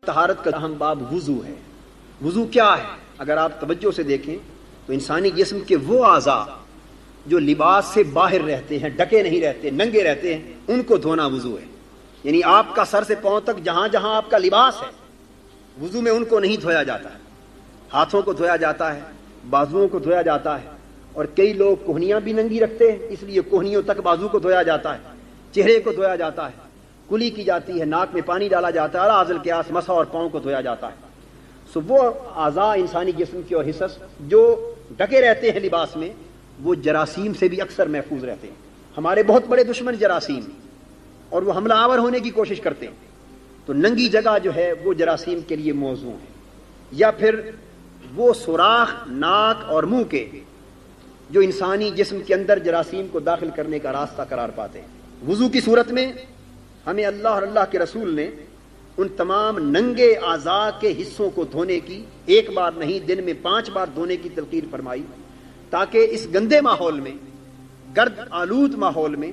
طہارت کا اہم باب وضو ہے۔ وضو کیا ہے؟ اگر آپ توجہ سے دیکھیں تو انسانی جسم کے وہ اعضاء جو لباس سے باہر رہتے ہیں، ڈھکے نہیں رہتے، ننگے رہتے ہیں، ان کو دھونا وضو ہے۔ یعنی آپ کا سر سے پاؤں تک جہاں جہاں آپ کا لباس ہے، وضو میں ان کو نہیں دھویا جاتا ہے۔ ہاتھوں کو دھویا جاتا ہے، بازوؤں کو دھویا جاتا ہے، اور کئی لوگ کوہنیاں بھی ننگی رکھتے ہیں، اس لیے کوہنیوں تک بازو کو دھویا جاتا ہے، چہرے کو دھویا جاتا ہے، کلی کی جاتی ہے، ناک میں پانی ڈالا جاتا ہے، اعضاء القیاس مسح اور پاؤں کو دھویا جاتا ہے۔ سو وہ اعضاء انسانی جسم کے اور حصص جو ڈھکے رہتے ہیں لباس میں، وہ جراثیم سے بھی اکثر محفوظ رہتے ہیں۔ ہمارے بہت بڑے دشمن جراثیم، اور وہ حملہ آور ہونے کی کوشش کرتے ہیں، تو ننگی جگہ جو ہے وہ جراثیم کے لیے موزوں ہے۔ یا پھر وہ سوراخ ناک اور منہ کے جو انسانی جسم کے اندر جراثیم کو داخل کرنے کا راستہ قرار پاتے ہیں۔ وضو کی صورت میں ہمیں اللہ اور اللہ کے رسول نے ان تمام ننگے اعضاء کے حصوں کو دھونے کی، ایک بار نہیں دن میں 5 بار دھونے کی تلقین فرمائی، تاکہ اس گندے ماحول میں، گرد آلود ماحول میں،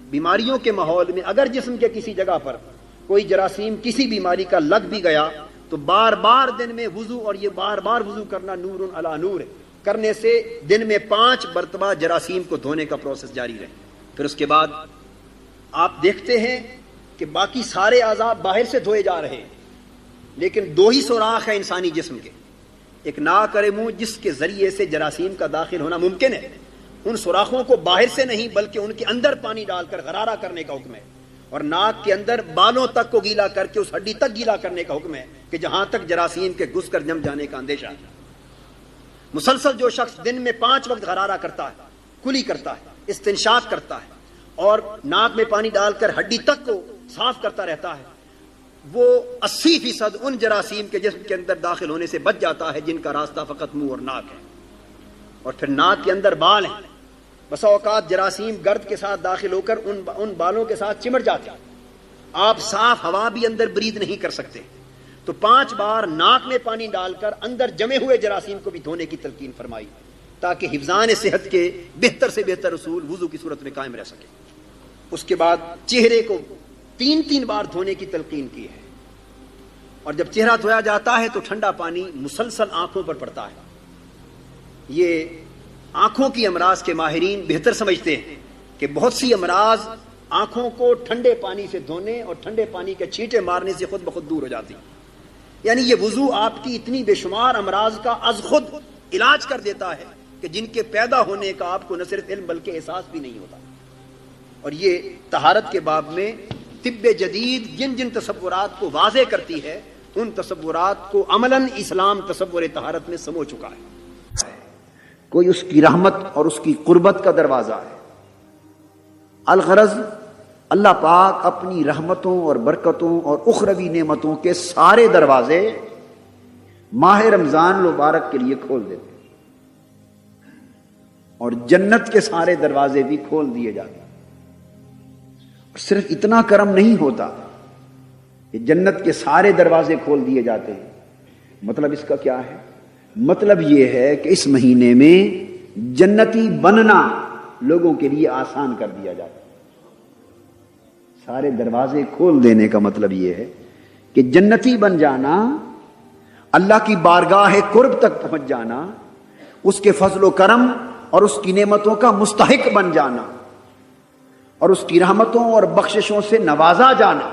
بیماریوں کے ماحول میں اگر جسم کے کسی جگہ پر کوئی جراثیم کسی بیماری کا لگ بھی گیا تو بار بار دن میں وضو، اور یہ بار بار وضو کرنا نور علی نور ہے، کرنے سے دن میں 5 مرتبہ جراثیم کو دھونے کا پروسیس جاری رہے۔ پھر اس کے بعد آپ دیکھتے ہیں کہ باقی سارے اعضاء باہر سے دھوئے جا رہے ہیں، لیکن 2 ہی سوراخ ہیں انسانی جسم کے، ایک ناک اور منہ جس کے ذریعے سے جراثیم کا داخل ہونا ممکن ہے۔ ان سوراخوں کو باہر سے نہیں بلکہ ان کے اندر پانی ڈال کر غرارہ کرنے کا حکم ہے، اور ناک کے اندر بالوں تک کو گیلا کر کے اس ہڈی تک گیلا کرنے کا حکم ہے کہ جہاں تک جراثیم کے گھس کر جم جانے کا اندیشہ ہے۔ مسلسل جو شخص دن میں 5 وقت غرارہ کرتا ہے، کلی کرتا ہے، استنشاق کرتا ہے، اور ناک میں پانی ڈال کر ہڈی تک کو صاف کرتا رہتا ہے، وہ 80% ان جراثیم کے جسم کے اندر داخل ہونے سے بچ جاتا ہے جن کا راستہ فقط منہ اور ناک ہے۔ اور پھر ناک کے اندر بال ہیں، بسا اوقات جراثیم گرد کے ساتھ داخل ہو کر ان بالوں کے ساتھ چمٹ جاتے ہیں، آپ صاف ہوا بھی اندر برید نہیں کر سکتے، تو 5 بار ناک میں پانی ڈال کر اندر جمے ہوئے جراثیم کو بھی دھونے کی تلقین فرمائی، تاکہ حفظان صحت کے بہتر سے بہتر اصول وضو کی صورت میں قائم رہ سکے۔ اس کے بعد چہرے کو 3 بار دھونے کی تلقین کی ہے، اور جب چہرہ دھویا جاتا ہے تو ٹھنڈا پانی مسلسل آنکھوں پر پڑتا ہے۔ یہ آنکھوں کی امراض کے ماہرین بہتر سمجھتے ہیں کہ بہت سی امراض آنکھوں کو ٹھنڈے پانی سے دھونے اور ٹھنڈے پانی کے چھینٹے مارنے سے خود بخود دور ہو جاتی، یعنی یہ وضو آپ کی اتنی بے شمار امراض کا از خود علاج کر دیتا ہے کہ جن کے پیدا ہونے کا آپ کو نہ صرف علم بلکہ احساس بھی نہیں ہوتا۔ اور یہ طہارت کے باب میں طب جدید جن جن تصورات کو واضح کرتی ہے، ان تصورات کو عملاً اسلام تصور طہارت میں سمو چکا ہے۔ کوئی اس کی رحمت اور اس کی قربت کا دروازہ ہے۔ الغرض اللہ پاک اپنی رحمتوں اور برکتوں اور اخروی نعمتوں کے سارے دروازے ماہ رمضان مبارک کے لیے کھول دیتے ہیں، اور جنت کے سارے دروازے بھی کھول دیے جاتے ہیں۔ صرف اتنا کرم نہیں ہوتا کہ جنت کے سارے دروازے کھول دیے جاتے ہیں، مطلب اس کا کیا ہے؟ مطلب یہ ہے کہ اس مہینے میں جنتی بننا لوگوں کے لیے آسان کر دیا جاتا ہے۔ سارے دروازے کھول دینے کا مطلب یہ ہے کہ جنتی بن جانا، اللہ کی بارگاہ قرب تک پہنچ جانا، اس کے فضل و کرم اور اس کی نعمتوں کا مستحق بن جانا، اور اس کی رحمتوں اور بخششوں سے نوازا جانا،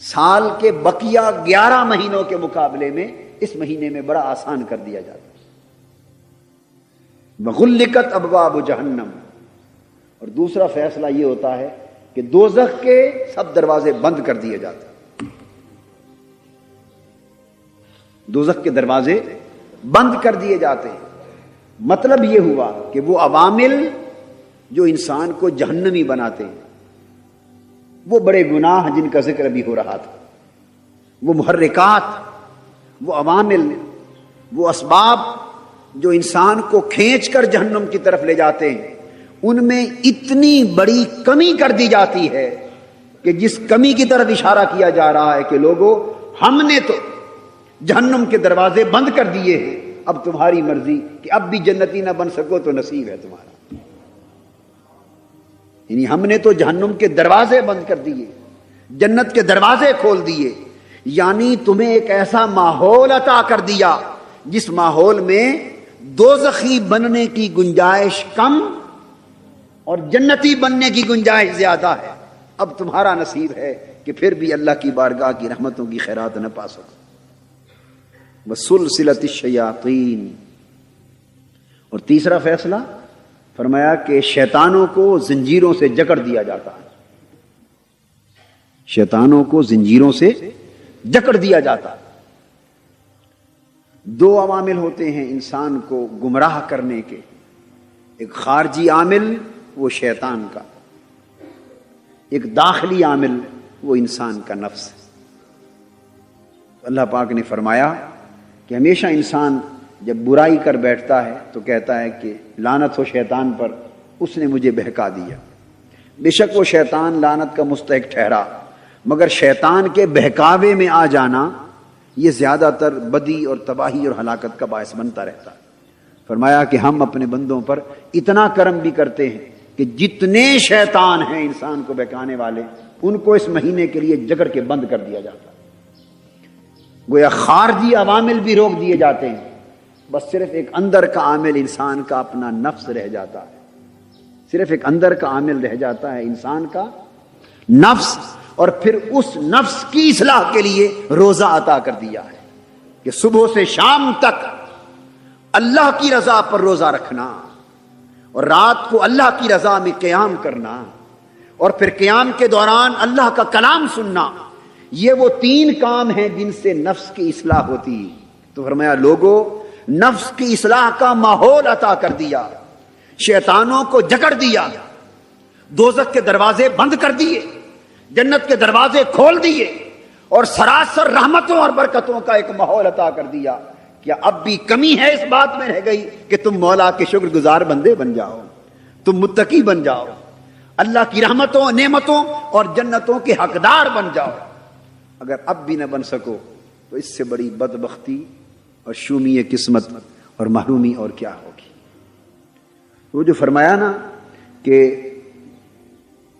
سال کے بقیہ 11 مہینوں کے مقابلے میں اس مہینے میں بڑا آسان کر دیا جاتا ہے۔ وغلقت ابواب جہنم، اور دوسرا فیصلہ یہ ہوتا ہے کہ دوزخ کے سب دروازے بند کر دیے جاتے ہیں۔ دوزخ کے دروازے بند کر دیے جاتے ہیں، مطلب یہ ہوا کہ وہ عوامل جو انسان کو جہنمی بناتے ہیں، وہ بڑے گناہ جن کا ذکر ابھی ہو رہا تھا، وہ محرکات، وہ عوامل، وہ اسباب جو انسان کو کھینچ کر جہنم کی طرف لے جاتے ہیں، ان میں اتنی بڑی کمی کر دی جاتی ہے کہ جس کمی کی طرف اشارہ کیا جا رہا ہے کہ لوگوں، ہم نے تو جہنم کے دروازے بند کر دیے ہیں، اب تمہاری مرضی کہ اب بھی جنتی نہ بن سکو تو نصیب ہے تمہارا۔ یعنی ہم نے تو جہنم کے دروازے بند کر دیے، جنت کے دروازے کھول دیے، یعنی تمہیں ایک ایسا ماحول عطا کر دیا جس ماحول میں دوزخی بننے کی گنجائش کم اور جنتی بننے کی گنجائش زیادہ ہے. اب تمہارا نصیب ہے کہ پھر بھی اللہ کی بارگاہ کی رحمتوں کی خیرات نہ پا سکو. وسلسلۃ الشیاطین. اور تیسرا فیصلہ فرمایا کہ شیطانوں کو زنجیروں سے جکڑ دیا جاتا ہے. شیطانوں کو زنجیروں سے جکڑ دیا جاتا ہے. دو عوامل ہوتے ہیں انسان کو گمراہ کرنے کے. ایک خارجی عامل وہ شیطان کا، ایک داخلی عامل وہ انسان کا نفس. اللہ پاک نے فرمایا کہ ہمیشہ انسان جب برائی کر بیٹھتا ہے تو کہتا ہے کہ لعنت ہو شیطان پر، اس نے مجھے بہکا دیا. بے شک وہ شیطان لعنت کا مستحق ٹھہرا، مگر شیطان کے بہکاوے میں آ جانا یہ زیادہ تر بدی اور تباہی اور ہلاکت کا باعث بنتا رہتا ہے. فرمایا کہ ہم اپنے بندوں پر اتنا کرم بھی کرتے ہیں کہ جتنے شیطان ہیں انسان کو بہکانے والے، ان کو اس مہینے کے لیے جکڑ کے بند کر دیا جاتا ہے. گویا خارجی عوامل بھی روک دیے جاتے ہیں، بس صرف ایک اندر کا عامل انسان کا اپنا نفس رہ جاتا ہے. صرف ایک اندر کا عامل رہ جاتا ہے انسان کا نفس، اور پھر اس نفس کی اصلاح کے لیے روزہ عطا کر دیا ہے کہ صبح سے شام تک اللہ کی رضا پر روزہ رکھنا، اور رات کو اللہ کی رضا میں قیام کرنا، اور پھر قیام کے دوران اللہ کا کلام سننا. یہ وہ تین کام ہیں جن سے نفس کی اصلاح ہوتی. تو فرمایا لوگوں، نفس کی اصلاح کا ماحول عطا کر دیا، شیطانوں کو جکڑ دیا، دوزخ کے دروازے بند کر دیے، جنت کے دروازے کھول دیے، اور سراسر رحمتوں اور برکتوں کا ایک ماحول عطا کر دیا. کیا اب بھی کمی ہے اس بات میں رہ گئی کہ تم مولا کے شکر گزار بندے بن جاؤ، تم متقی بن جاؤ، اللہ کی رحمتوں، نعمتوں اور جنتوں کے حقدار بن جاؤ؟ اگر اب بھی نہ بن سکو تو اس سے بڑی بدبختی اور شومی قسمت اور محرومی اور کیا ہوگی. وہ جو فرمایا نا کہ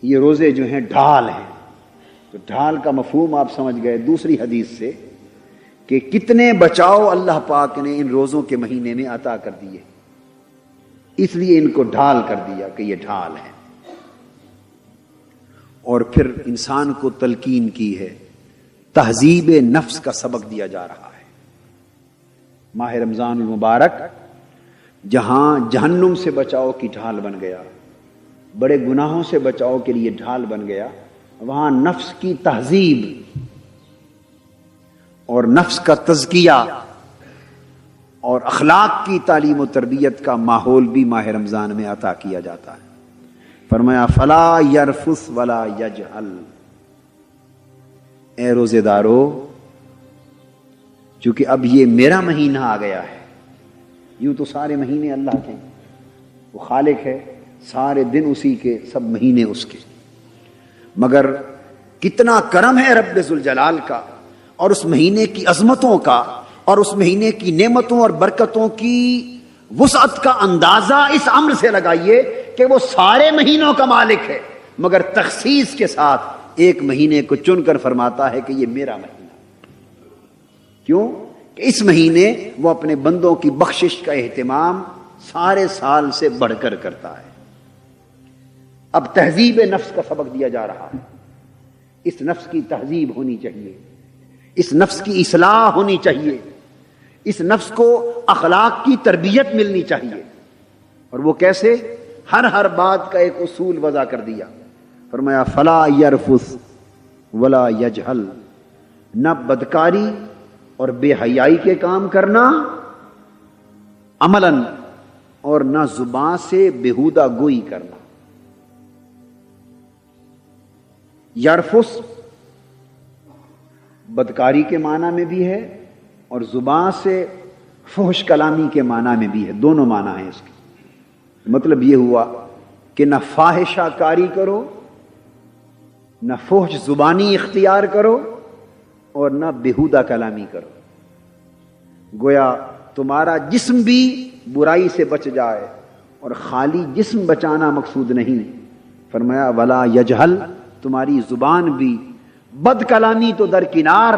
یہ روزے جو ہیں ڈھال ہیں، تو ڈھال کا مفہوم آپ سمجھ گئے دوسری حدیث سے کہ کتنے بچاؤ اللہ پاک نے ان روزوں کے مہینے میں عطا کر دیے، اس لیے ان کو ڈھال کر دیا کہ یہ ڈھال ہے. اور پھر انسان کو تلقین کی ہے، تہذیب نفس کا سبق دیا جا رہا ہے. ماہ رمضان المبارک جہاں جہنم سے بچاؤ کی ڈھال بن گیا، بڑے گناہوں سے بچاؤ کے لیے ڈھال بن گیا، وہاں نفس کی تہذیب اور نفس کا تزکیہ اور اخلاق کی تعلیم و تربیت کا ماحول بھی ماہ رمضان میں عطا کیا جاتا ہے. فرمایا فلا یرفث ولا یجہل. اے روزے دارو، چونکہ اب یہ میرا مہینہ آ گیا ہے. یوں تو سارے مہینے اللہ کے، وہ خالق ہے، سارے دن اسی کے، سب مہینے اس کے، مگر کتنا کرم ہے رب ذوالجلال کا اور اس مہینے کی عظمتوں کا اور اس مہینے کی نعمتوں اور برکتوں کی وسعت کا اندازہ اس عمل سے لگائیے کہ وہ سارے مہینوں کا مالک ہے، مگر تخصیص کے ساتھ ایک مہینے کو چن کر فرماتا ہے کہ یہ میرا مہینہ. کیوں؟ کہ اس مہینے وہ اپنے بندوں کی بخشش کا اہتمام سارے سال سے بڑھ کر کرتا ہے. اب تہذیب نفس کا سبق دیا جا رہا ہے. اس نفس کی تہذیب ہونی چاہیے، اس نفس کی اصلاح ہونی چاہیے، اس نفس کو اخلاق کی تربیت ملنی چاہیے. اور وہ کیسے؟ ہر بات کا ایک اصول وضع کر دیا. فرمایا فلا یرفث ولا یجہل. نہ بدکاری اور بے حیائی کے کام کرنا عملاً، اور نہ زبان سے بےہودہ گوئی کرنا. یرفث بدکاری کے معنی میں بھی ہے اور زبان سے فحش کلامی کے معنی میں بھی ہے. دونوں معنی ہیں اس کے. مطلب یہ ہوا کہ نہ فاحشہ کاری کرو، نہ فحش زبانی اختیار کرو، اور نہ بےہودہ کلامی کرو. گویا تمہارا جسم بھی برائی سے بچ جائے، اور خالی جسم بچانا مقصود نہیں. فرمایا ولا یجہل، تمہاری زبان بھی بد کلامی تو درکنار،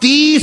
30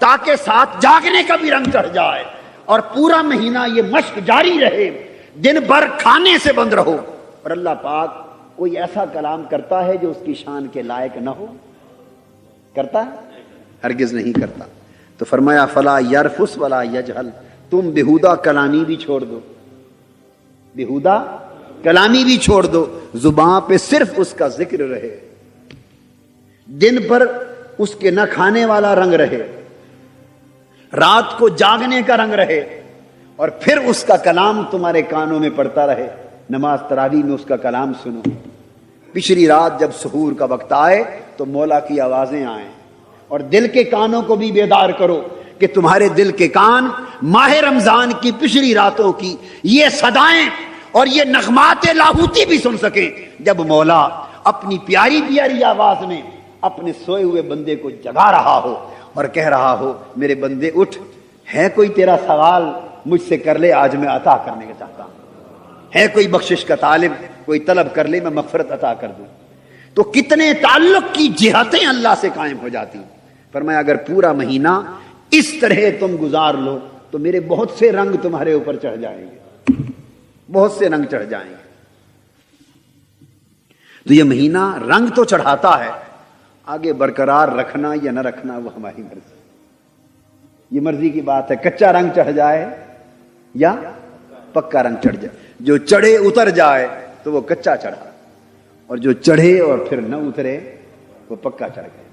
تاکہ ساتھ جاگنے کا بھی رنگ چڑھ جائے اور پورا مہینہ یہ مشق جاری رہے، دن بھر کھانے سے بند رہو۔ اور اللہ پاک کوئی ایسا کلام کرتا ہے جو اس کی شان کے لائق نہ ہو؟ کرتا ہے؟ ہرگز نہیں کرتا۔ تو فرمایا فلا یرفس ولا یجہل، تم بےہودہ کلامی بھی چھوڑ دو، بےہودہ کلامی بھی چھوڑ دو، زبان پہ صرف اس کا ذکر رہے، دن بھر اس کے نہ کھانے والا رنگ رہے، رات کو جاگنے کا رنگ رہے، اور پھر اس کا کلام تمہارے کانوں میں پڑتا رہے، نماز تراویح میں اس کا کلام سنو، پچھلی رات جب سحور کا وقت آئے تو مولا کی آوازیں آئیں، اور دل کے کانوں کو بھی بیدار کرو کہ تمہارے دل کے کان ماہ رمضان کی پچھلی راتوں کی یہ صدائیں اور یہ نغمات لاہوتی بھی سن سکیں، جب مولا اپنی پیاری پیاری آواز میں اپنے سوئے ہوئے بندے کو جگا رہا ہو اور کہہ رہا ہو میرے بندے اٹھ، ہے کوئی تیرا سوال مجھ سے کر لے، آج میں عطا کرنے کا چاہتا ہوں، ہے کوئی بخشش کا طالب کوئی طلب کر لے، میں مغفرت عطا کر دوں۔ تو کتنے تعلق کی جہتیں اللہ سے قائم ہو جاتی۔ فرمایا اگر پورا مہینہ اس طرح تم گزار لو تو میرے بہت سے رنگ تمہارے اوپر چڑھ جائیں گے، بہت سے رنگ چڑھ جائیں گے۔ تو یہ مہینہ رنگ تو چڑھاتا ہے، آگے برقرار رکھنا یا نہ رکھنا وہ ہماری مرضی، یہ مرضی کی بات ہے، کچا رنگ چڑھ جائے یا پکا رنگ چڑھ جائے، جو چڑھے اتر جائے تو وہ کچا چڑھا، اور جو چڑھے اور پھر نہ اترے وہ پکا چڑھ گئے۔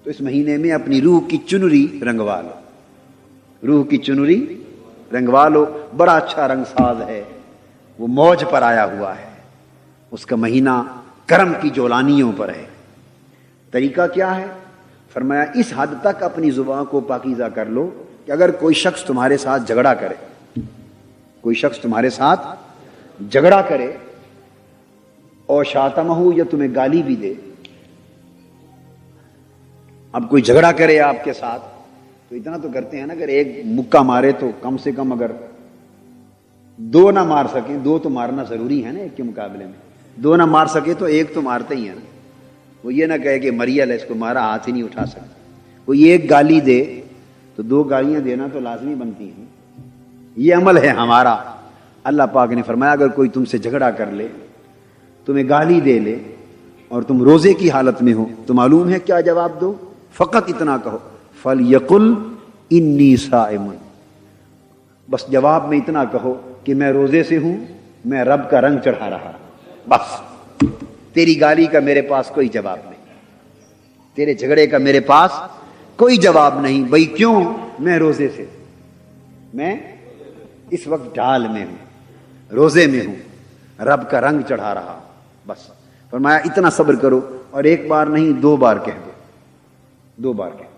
تو اس مہینے میں اپنی روح کی چنری رنگوا لو، روح کی چنری رنگوا لو، بڑا اچھا رنگ ساز ہے، وہ موج پر آیا ہوا ہے، اس کا مہینہ کرم کی جولانیوں پر ہے۔ طریقہ کیا ہے؟ فرمایا اس حد تک اپنی زبان کو پاکیزہ کر لو کہ اگر کوئی شخص تمہارے ساتھ جھگڑا کرے، کوئی شخص تمہارے ساتھ جھگڑا کرے اور شاتمہ یا تمہیں گالی بھی دے، اب کوئی جھگڑا کرے آپ کے ساتھ تو اتنا تو کرتے ہیں نا، اگر ایک مکہ مارے تو کم سے کم اگر دو نہ مار سکیں، دو تو مارنا ضروری ہے نا ایک کے مقابلے میں، دو نہ مار سکے تو ایک تو مارتے ہی ہے نا۔ وہ یہ نہ کہے کہ مریل ہے اس کو مارا ہاتھ ہی نہیں اٹھا سکتا، وہ ایک گالی دے تو دو گالیاں دینا تو لازمی بنتی ہیں، یہ عمل ہے ہمارا۔ اللہ پاک نے فرمایا اگر کوئی تم سے جھگڑا کر لے، تمہیں گالی دے لے اور تم روزے کی حالت میں ہو تو معلوم ہے کیا جواب دو؟ فقط اتنا کہو فَلْيَقُلْ إِنِّي صَائِمٌ، بس جواب میں اتنا کہو کہ میں روزے سے ہوں، میں رب کا رنگ چڑھا رہا، بس تیری گالی کا میرے پاس کوئی جواب نہیں، تیرے جھگڑے کا میرے پاس کوئی جواب نہیں۔ بھئی کیوں؟ میں روزے سے، میں اس وقت ڈھال میں ہوں، روزے میں ہوں، رب کا رنگ چڑھا رہا، بس۔ فرمایا اتنا صبر کرو، اور ایک بار نہیں 2 بار کہہ دو، 2 بار کہہ دو۔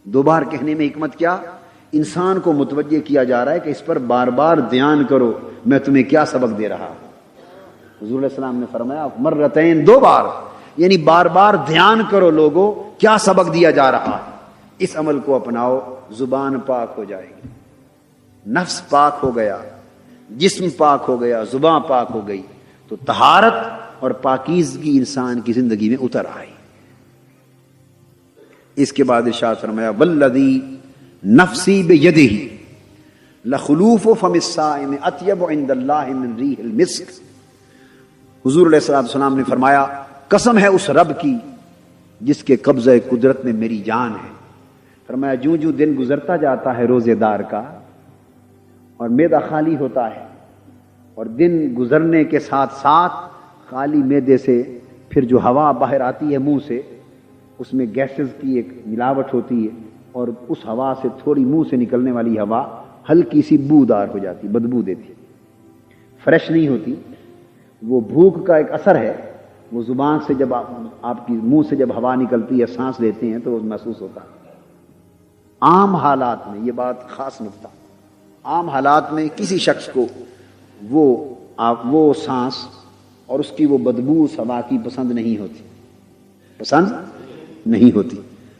2 بار کہنے میں حکمت کیا؟ انسان کو متوجہ کیا جا رہا ہے کہ اس پر بار بار دھیان کرو میں تمہیں کیا سبق دے رہا ہوں۔ حضور علیہ السلام نے فرمایا مرتین، 2 بار، یعنی بار بار دھیان کرو لوگوں کیا سبق دیا جا رہا ہے، اس عمل کو اپناؤ، زبان پاک ہو جائے گی، نفس پاک ہو گیا، جسم پاک ہو گیا، زبان پاک ہو گئی، تو طہارت اور پاکیزگی انسان کی زندگی میں اتر آئی۔ اس کے بعد ارشاد فرمایا والذی نفسی بیدہ لخلوف فم الصائم اطیب عند اللہ من ریح المسک۔ حضور علیہ السلام نے فرمایا قسم ہے اس رب کی جس کے قبضہ قدرت میں میری جان ہے۔ فرمایا جوں جوں دن گزرتا جاتا ہے روزے دار کا اور معدہ خالی ہوتا ہے، اور دن گزرنے کے ساتھ ساتھ خالی معدے سے پھر جو ہوا باہر آتی ہے منہ سے، اس میں گیسز کی ایک ملاوٹ ہوتی ہے، اور اس ہوا سے تھوڑی منہ سے نکلنے والی ہوا ہلکی سی بودار ہو جاتی، بدبو دیتی، فریش نہیں ہوتی۔ وہ بھوک کا ایک اثر ہے، وہ زبان سے جب آپ کی منہ سے جب ہوا نکلتی ہے، سانس لیتے ہیں تو وہ محسوس ہوتا ہے۔ عام حالات میں، یہ بات خاص نکتہ، عام حالات میں کسی شخص کو وہ سانس اور اس کی وہ بدبو اس ہوا کی پسند نہیں ہوتی، پسند نہیں ہوتی،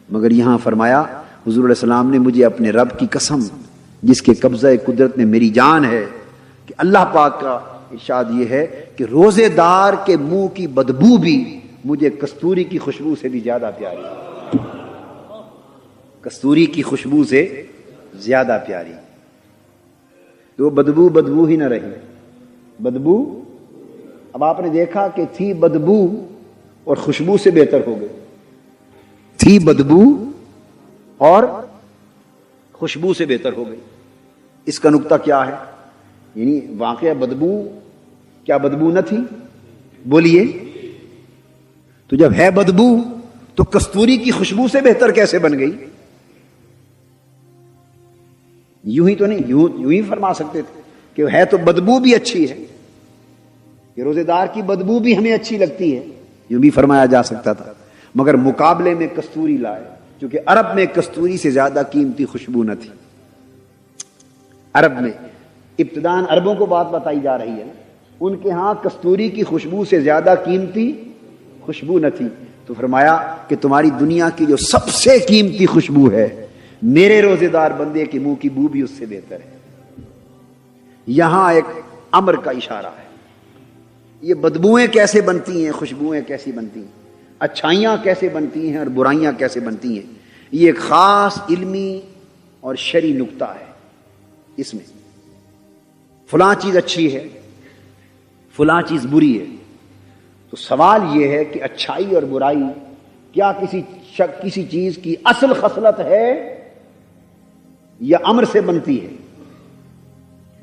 مگر یہاں فرمایا حضور علیہ السلام نے مجھے اپنے رب کی قسم جس کے قبضہ قدرت میں میری جان ہے کہ اللہ پاک کا ارشاد یہ ہے کہ روزے دار کے منہ کی بدبو بھی مجھے کستوری کی خوشبو سے بھی زیادہ پیاری ہے۔ کستوری کی خوشبو سے زیادہ پیاری، تو بدبو بدبو ہی نہ رہی، بدبو اب آپ نے دیکھا کہ تھی بدبو اور خوشبو سے بہتر ہو گئی، تھی بدبو اور خوشبو سے بہتر ہو گئی۔ اس کا نقطہ کیا ہے؟ یعنی واقعہ بدبو، کیا بدبو نہ تھی؟ بولیے، تو جب ہے بدبو تو کستوری کی خوشبو سے بہتر کیسے بن گئی؟ یوں ہی تو نہیں، یوں ہی فرما سکتے تھے کہ ہے تو بدبو بھی اچھی ہے، کہ روزے دار کی بدبو بھی ہمیں اچھی لگتی ہے، یوں بھی فرمایا جا سکتا تھا، مگر مقابلے میں کستوری لائے، کیونکہ عرب میں کستوری سے زیادہ قیمتی خوشبو نہ تھی۔ عرب میں ابتداءً عربوں کو بات بتائی جا رہی ہے، ان کے ہاں کستوری کی خوشبو سے زیادہ قیمتی خوشبو نہ تھی، تو فرمایا کہ تمہاری دنیا کی جو سب سے قیمتی خوشبو ہے، میرے روزے دار بندے کے منہ کی بو بھی اس سے بہتر ہے۔ یہاں ایک امر کا اشارہ ہے۔ یہ بدبوئیں کیسے بنتی ہیں، خوشبوئیں کیسی بنتی ہیں، اچھائیاں کیسے بنتی ہیں اور برائیاں کیسے بنتی ہیں، یہ ایک خاص علمی اور شرعی نقطہ ہے۔ اس میں فلاں چیز اچھی ہے، فلاں چیز بری ہے، تو سوال یہ ہے کہ اچھائی اور برائی کیا کسی چیز کی اصل خصلت ہے یا امر سے بنتی ہے؟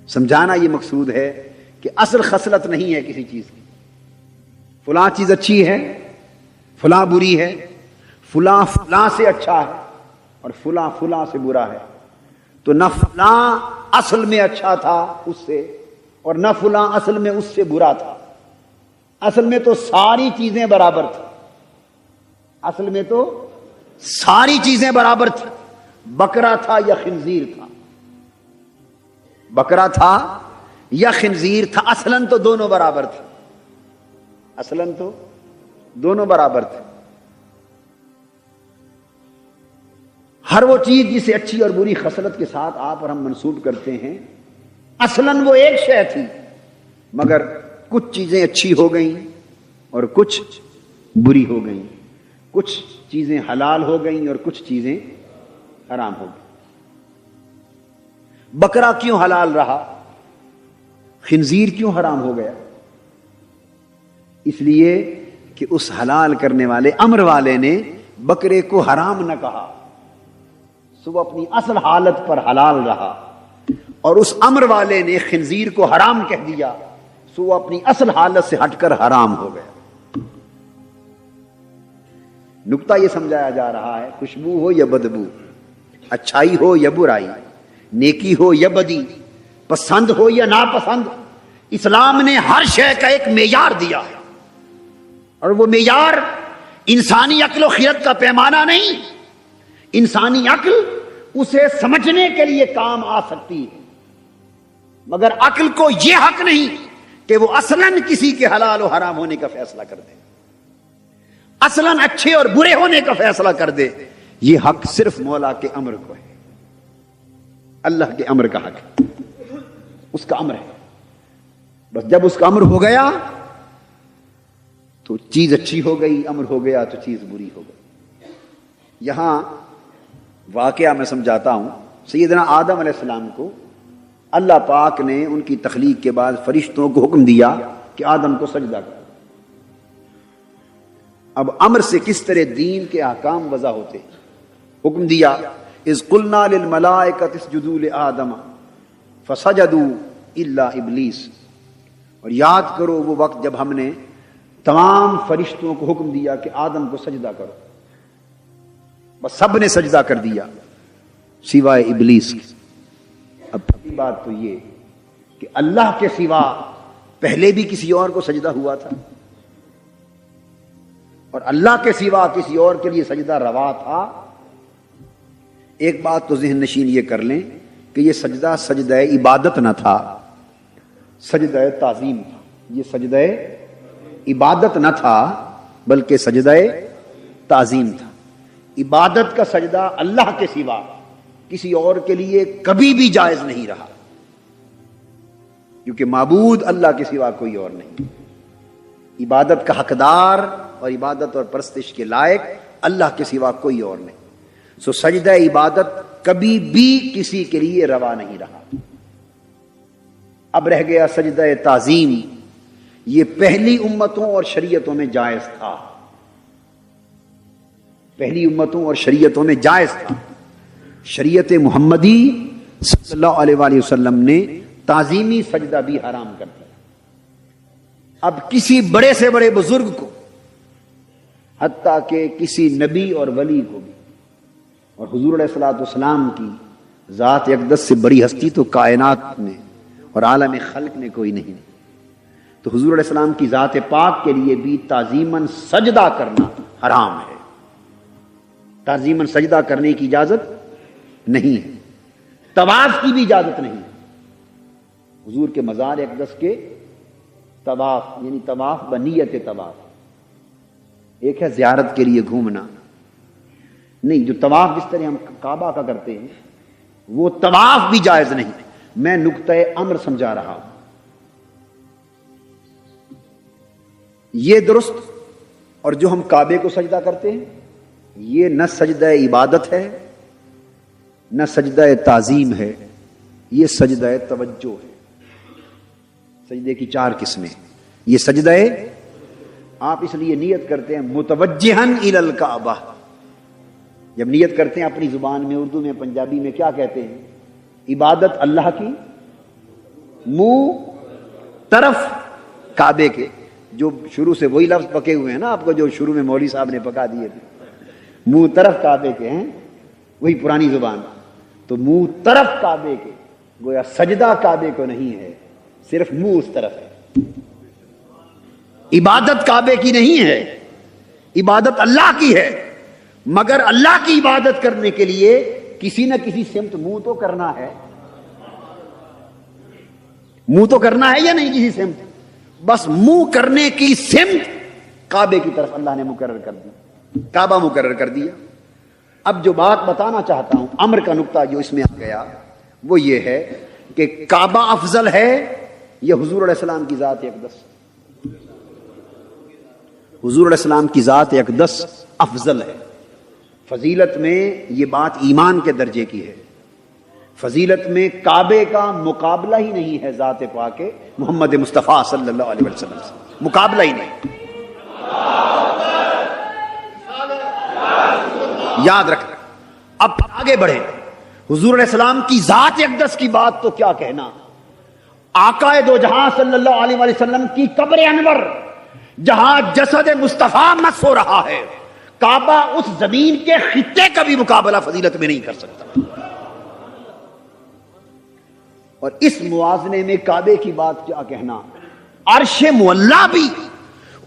سمجھانا یہ مقصود ہے کہ اصل خصلت نہیں ہے کسی چیز کی، فلاں چیز اچھی ہے، فلاں بری ہے، فلاں فلاں سے اچھا ہے اور فلاں فلاں سے برا ہے، تو نہ فلاں اصل میں اچھا تھا اس سے اور نہ فلاں اصل میں اس سے برا تھا، اصل میں تو ساری چیزیں برابر تھیں، اصل میں تو ساری چیزیں برابر تھیں، بکرا تھا یا خنزیر تھا، بکرا تھا یا خنزیر تھا، اصلاً تو دونوں برابر تھے، اصلاً تو دونوں برابر تھے۔ ہر وہ چیز جسے اچھی اور بری خصلت کے ساتھ آپ اور ہم منسوب کرتے ہیں، اصلاً وہ ایک شے تھی، مگر کچھ چیزیں اچھی ہو گئیں اور کچھ بری ہو گئیں، کچھ چیزیں حلال ہو گئیں اور کچھ چیزیں حرام ہو گئیں۔ بکرا کیوں حلال رہا، خنزیر کیوں حرام ہو گیا؟ اس لیے کہ اس حلال کرنے والے امر والے نے بکرے کو حرام نہ کہا، سو اپنی اصل حالت پر حلال رہا، اور اس امر والے نے خنزیر کو حرام کہہ دیا، سو اپنی اصل حالت سے ہٹ کر حرام ہو گیا۔ نقطہ یہ سمجھایا جا رہا ہے، خوشبو ہو یا بدبو، اچھائی ہو یا برائی، نیکی ہو یا بدی، پسند ہو یا ناپسند، اسلام نے ہر شے کا ایک معیار دیا ہے، اور وہ معیار انسانی عقل و خرد کا پیمانہ نہیں، انسانی عقل اسے سمجھنے کے لیے کام آ سکتی ہے، مگر عقل کو یہ حق نہیں کہ وہ اصلاً کسی کے حلال و حرام ہونے کا فیصلہ کر دے، اصلاً اچھے اور برے ہونے کا فیصلہ کر دے۔ یہ حق صرف مولا کے امر کو ہے، اللہ کے امر کا حق ہے، اس کا امر ہے، بس جب اس کا امر ہو گیا تو چیز اچھی ہو گئی، امر ہو گیا تو چیز بری ہو گئی۔ یہاں واقعہ میں سمجھاتا ہوں، سیدنا آدم علیہ السلام کو اللہ پاک نے ان کی تخلیق کے بعد فرشتوں کو حکم دیا کہ آدم کو سجدہ کرو۔ اب امر سے کس طرح دین کے احکام وضع ہوتے، حکم دیا اذ قلنا للملائکۃ اسجدوا لآدم فسجدوا الا ابلیس، اور یاد کرو وہ وقت جب ہم نے تمام فرشتوں کو حکم دیا کہ آدم کو سجدہ کرو، بس سب نے سجدہ کر دیا سوائے ابلیس کے۔ اب پہلی بات تو یہ کہ اللہ کے سوا پہلے بھی کسی اور کو سجدہ ہوا تھا، اور اللہ کے سوا کسی اور کے لیے سجدہ روا تھا؟ ایک بات تو ذہن نشین یہ کر لیں کہ یہ سجدہ سجدہ عبادت نہ تھا، سجدہ تعظیم تھا، یہ سجدہ عبادت نہ تھا بلکہ سجدہ تعظیم تھا۔ عبادت کا سجدہ اللہ کے سوا کسی اور کے لیے کبھی بھی جائز نہیں رہا، کیونکہ معبود اللہ کے سوا کوئی اور نہیں، عبادت کا حقدار اور عبادت اور پرستش کے لائق اللہ کے سوا کوئی اور نہیں۔ سو سجدہ عبادت کبھی بھی کسی کے لیے روا نہیں رہا. اب رہ گیا سجدہ تعظیم. یہ پہلی امتوں اور شریعتوں میں جائز تھا. پہلی امتوں اور شریعتوں میں جائز تھا. شریعت محمدی صلی اللہ علیہ وآلہ وسلم نے تعظیمی سجدہ بھی حرام کر دیا. اب کسی بڑے سے بڑے بزرگ کو، حتیٰ کہ کسی نبی اور ولی کو بھی، اور حضور علیہ الصلوۃ والسلام کی ذات اقدس سے بڑی ہستی تو کائنات میں اور عالم خلق میں کوئی نہیں، تو حضور علیہ السلام کی ذات پاک کے لیے بھی تعظیماً سجدہ کرنا حرام ہے. تعظیماً سجدہ کرنے کی اجازت نہیں ہے. طواف کی بھی اجازت نہیں ہے. حضور کے مزار اقدس کے طواف، یعنی طواف بنیت طواف، ایک ہے زیارت کے لیے گھومنا، نہیں، جو طواف جس طرح ہم کعبہ کا کرتے ہیں وہ طواف بھی جائز نہیں. میں نقطہ امر سمجھا رہا ہوں. یہ درست. اور جو ہم کعبے کو سجدہ کرتے ہیں یہ نہ سجدہ عبادت ہے نہ سجدہ تعظیم ہے، یہ سجدہ توجہ ہے. سجدے کی 4 قسمیں. یہ سجدہ آپ اس لیے نیت کرتے ہیں متوجہن الی الکعبہ. جب نیت کرتے ہیں اپنی زبان میں، اردو میں، پنجابی میں کیا کہتے ہیں؟ عبادت اللہ کی، منہ طرف کعبے کے. جو شروع سے وہی لفظ پکے ہوئے ہیں نا آپ کو، جو شروع میں مولوی صاحب نے پکا دیے تھے، منہ طرف کعبے کے ہیں، وہی پرانی زبان. تو منہ طرف کعبے کے، گویا سجدہ کعبے کو نہیں ہے، صرف منہ اس طرف ہے. عبادت کعبے کی نہیں ہے، عبادت اللہ کی ہے. مگر اللہ کی عبادت کرنے کے لیے کسی نہ کسی سمت منہ تو کرنا ہے. منہ تو کرنا ہے یا نہیں؟ کسی سمت. بس منہ کرنے کی سمت کعبے کی طرف اللہ نے مقرر کر دی، کعبہ مقرر کر دیا. اب جو بات بتانا چاہتا ہوں، امر کا نقطہ جو اس میں آ گیا وہ یہ ہے کہ کعبہ افضل ہے یا حضور علیہ السلام کی ذات اقدس؟ حضور علیہ السلام کی ذات اقدس افضل ہے. فضیلت میں یہ بات ایمان کے درجے کی ہے. فضیلت میں کعبے کا مقابلہ ہی نہیں ہے ذات پاک محمد مصطفیٰ صلی اللہ علیہ وسلم سے. مقابلہ ہی نہیں. یاد رکھنا. اب آگے بڑھیں. حضور علیہ السلام کی ذات اقدس کی بات تو کیا کہنا. آقا دو جہاں صلی اللہ علیہ وسلم کی قبر انور جہاں جسد مصطفیٰ مس ہو رہا ہے، کعبہ اس زمین کے خطے کا بھی مقابلہ فضیلت میں نہیں کر سکتا. اور اس موازنے میں کعبے کی بات کیا کہنا. عرش معلا بھی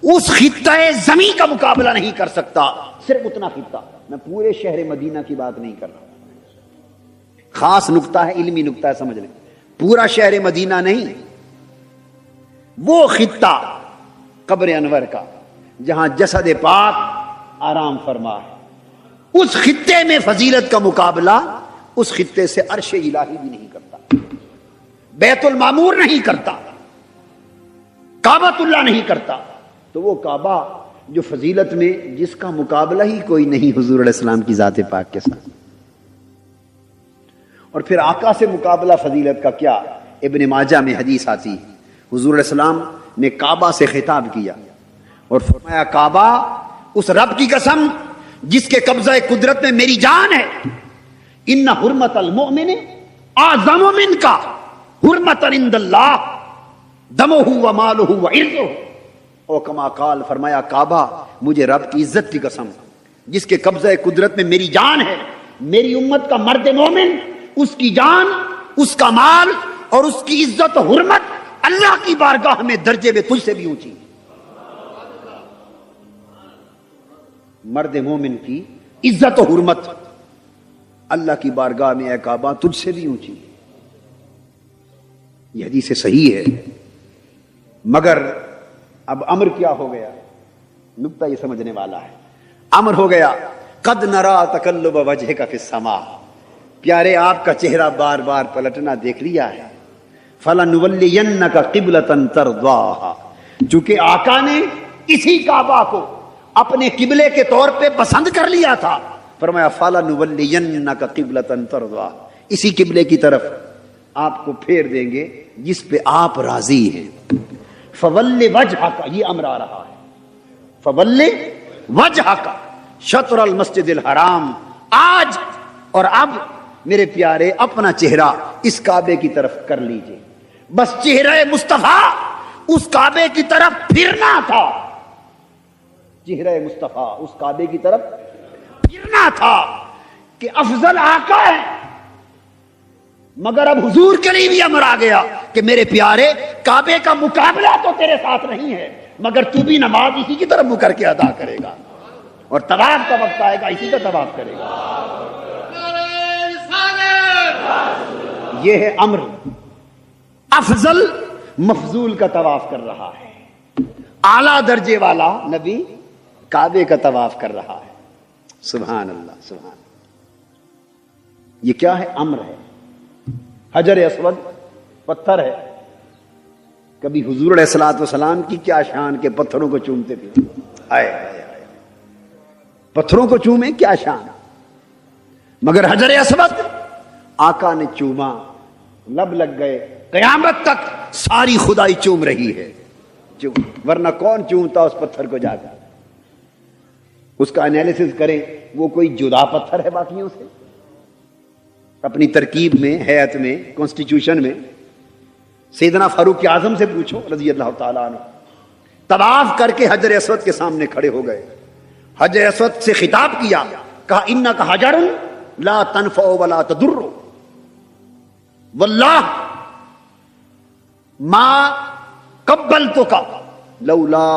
اس خطہ زمین کا مقابلہ نہیں کر سکتا. صرف اتنا خطہ، میں پورے شہر مدینہ کی بات نہیں کر رہا. خاص نقطہ ہے، علمی نقطہ ہے، سمجھ لیں. پورا شہر مدینہ نہیں، وہ خطہ قبر انور کا جہاں جسد پاک آرام فرما ہے، اس خطے میں فضیلت کا مقابلہ اس خطے سے عرش الہی بھی نہیں کرتا، بیت المعمور نہیں کرتا، کعبۃ اللہ نہیں کرتا. تو وہ کعبہ جو فضیلت میں جس کا مقابلہ ہی کوئی نہیں حضور علیہ السلام کی ذات پاک کے ساتھ. اور پھر آقا سے مقابلہ فضیلت کا کیا؟ ابن ماجہ میں حدیث آتی ہے، حضور علیہ السلام نے کعبہ سے خطاب کیا اور فرمایا کعبہ اس رب کی قسم جس کے قبضہ قدرت میں میری جان ہے، ان حرمت المؤمن اعظم من کا حرمت عند اللہ دمہ و مالہ و عرضہ. او کما قال، فرمایا کعبہ مجھے رب کی عزت کی قسم جس کے قبضہ قدرت میں میری جان ہے، میری امت کا مرد مومن، اس کی جان، اس کا مال اور اس کی عزت و حرمت اللہ کی بارگاہ میں درجے میں تجھ سے بھی اونچی. مرد مومن کی عزت و حرمت اللہ کی بارگاہ میں اے کعبہ تجھ سے بھی اونچی. یہ حدیث صحیح ہے. مگر اب امر کیا ہو گیا؟ نقطہ یہ سمجھنے والا ہے. امر ہو گیا قد نرا تقلب وجہک فی السماء، پیارے آپ کا چہرہ بار بار پلٹنا دیکھ لیا ہے. فَلَنُوَلِّيَنَّكَ قِبْلَةً تَرْضَاهَا، چونکہ آقا نے اسی کعبہ کو اپنے قبلے کے طور پہ پسند کر لیا تھا، فرمایا فَلَنُوَلِّيَنَّكَ قِبْلَةً تَرْضَاهَا، اسی قبلے کی طرف آپ کو پھیر دیں گے جس پہ آپ راضی ہیں. فَوَلِّ وَجْهَكَ، یہ امر آ رہا ہے. فَوَلِّ وَجْهَكَ شطر المسجد الحرام، آج اور اب میرے پیارے اپنا چہرہ اس کعبے کی طرف کر لیجئے. بس چہرہ مصطفیٰ اس کعبے کی طرف پھرنا تھا، چہرہ مصطفیٰ اس کعبے کی طرف پھرنا تھا کہ افضل آقا ہے. مگر اب حضور کے لیے بھی امر آ گیا کہ میرے پیارے کعبے کا مقابلہ تو تیرے ساتھ نہیں ہے، مگر تو بھی نماز اسی کی طرف منہ کر کے ادا کرے گا، اور طواف کا وقت آئے گا اسی کا طواف کرے گا. یہ ہے امر. افضل مفضول کا طواف کر رہا ہے، اعلیٰ درجے والا نبی کعبے کا طواف کر رہا ہے. سبحان اللہ سبحان اللہ. یہ کیا ہے؟ امر ہے. حجر اسود پتھر ہے. کبھی حضور علیہ الصلوۃ والسلام کی کیا شان کے پتھروں کو چومتے تھے. آئے پتھروں کو چومے، کیا شان. مگر حجر اسود آقا نے چوما، لب لگ گئے. قیامت تک ساری خدائی چوم رہی ہے، ورنہ کون چومتا اس پتھر کو جا کر. اس کا انالیسس کریں، وہ کوئی جدا پتھر ہے باقیوں سے؟ اپنی ترکیب میں، ہیئت میں، کانسٹیٹیوشن میں. سیدنا فاروق اعظم سے پوچھو رضی اللہ تعالیٰ عنہ، طواف کر کے حجر اسود کے سامنے کھڑے ہو گئے. حجر اسود سے خطاب کیا، کہا انک حجر لا تنفع ولا تضر واللہ ما قبلتک لولا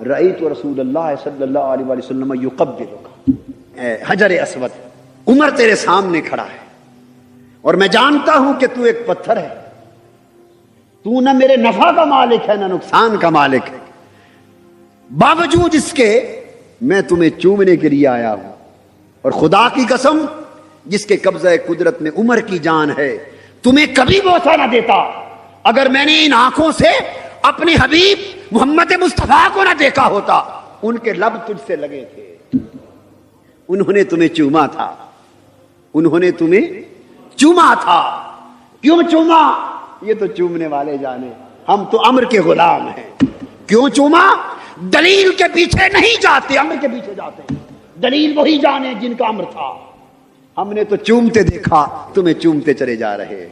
رأیت رسول اللہ صلی اللہ علیہ وسلم یقبلک. حجر اسود، عمر تیرے سامنے کھڑا ہے اور میں جانتا ہوں کہ تو ایک پتھر ہے، تو نہ میرے نفع کا مالک ہے نہ نقصان کا مالک ہے، باوجود اس کے میں تمہیں چومنے کے لیے آیا ہوں. اور خدا کی قسم جس کے قبضہ قدرت میں عمر کی جان ہے، تمہیں کبھی بوسہ نہ دیتا اگر میں نے ان آنکھوں سے اپنے حبیب محمد مصطفیٰ کو نہ دیکھا ہوتا. ان کے لب تجھ سے لگے تھے، انہوں نے تمہیں چوما تھا، انہوں نے تمہیں چوما تھا. کیوں چوما؟ یہ تو چومنے والے جانے، ہم تو امر کے غلام ہیں. کیوں چوما؟ دلیل کے پیچھے نہیں جاتے، امر کے پیچھے جاتے ہیں. دلیل وہی جانے جن کا امر تھا. ہم نے تو چومتے دیکھا، تمہیں چومتے چلے جا رہے ہیں.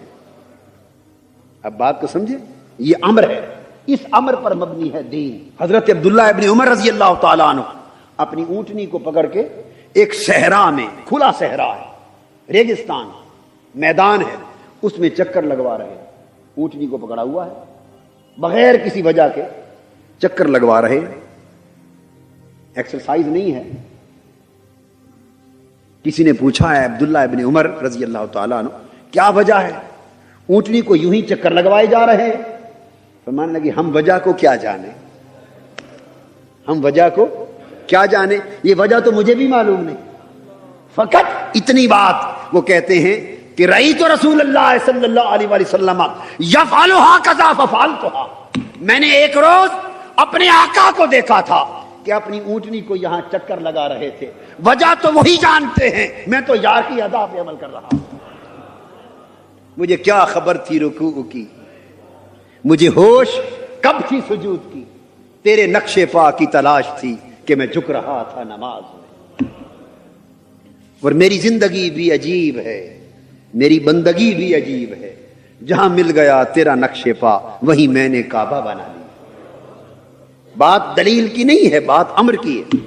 اب بات کو سمجھے، یہ امر ہے، اس امر پر مبنی ہے دین. حضرت عبداللہ ابن عمر رضی اللہ تعالیٰ عنہ اپنی اونٹنی کو پکڑ کے ایک صحرا میں، کھلا صحرا ہے، ریگستان میدان ہے، اس میں چکر لگوا رہے ہیں. اونٹنی کو پکڑا ہوا ہے، بغیر کسی وجہ کے چکر لگوا رہے ہیں. ایکسرسائز نہیں ہے. کسی نے پوچھا ہے عبداللہ ابن عمر رضی اللہ تعالیٰ عنہ کیا وجہ ہے اونٹنی کو یوں ہی چکر لگوائے جا رہے ہیں؟ فرمانے لگے ہم وجہ کو کیا جانے، ہم وجہ کو کیا جانے، یہ وجہ تو مجھے بھی معلوم نہیں. فقط اتنی بات وہ کہتے ہیں کہ رأیت رسول اللہ صلی اللہ علیہ وسلم یفعلھا کذا ففعلتھا. میں نے ایک روز اپنے آقا کو دیکھا تھا کہ اپنی اونٹنی کو یہاں چکر لگا رہے تھے. وجہ تو وہی جانتے ہیں، میں تو یار کی ادا پہ عمل کر رہا ہوں. مجھے کیا خبر تھی رکوع کی، مجھے ہوش کب تھی سجود کی، تیرے نقش پا کی تلاش تھی کہ میں جھک رہا تھا نماز میں. اور میری زندگی بھی عجیب ہے، میری بندگی بھی عجیب ہے، جہاں مل گیا تیرا نقش پا وہیں میں نے کعبہ بنا لیا. بات دلیل کی نہیں ہے، بات امر کی ہے.